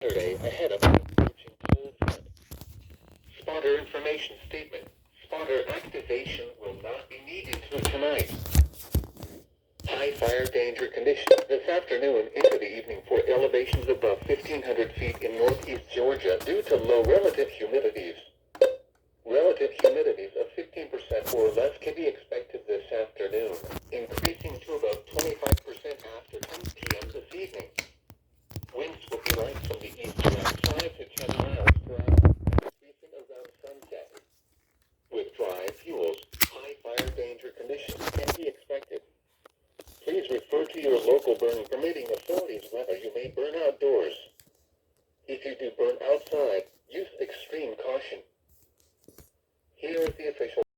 Saturday ahead of an approaching cold front. Spotter information statement. Spotter activation will not be needed through tonight. High fire danger conditions this afternoon into the evening for elevations above 1,500 feet in northeast Georgia due to low relative humidities. Relative humidities of 15% or less can be expected this afternoon, increasing to about 25% after 10 p.m. this evening. Winds will be light from the east around 5 to 10 miles per hour, increasing around sunset. With dry fuels, high fire danger conditions can be expected. Please refer to your local burn permitting authorities whether you may burn outdoors. If you do burn outside, use extreme caution. Here is the official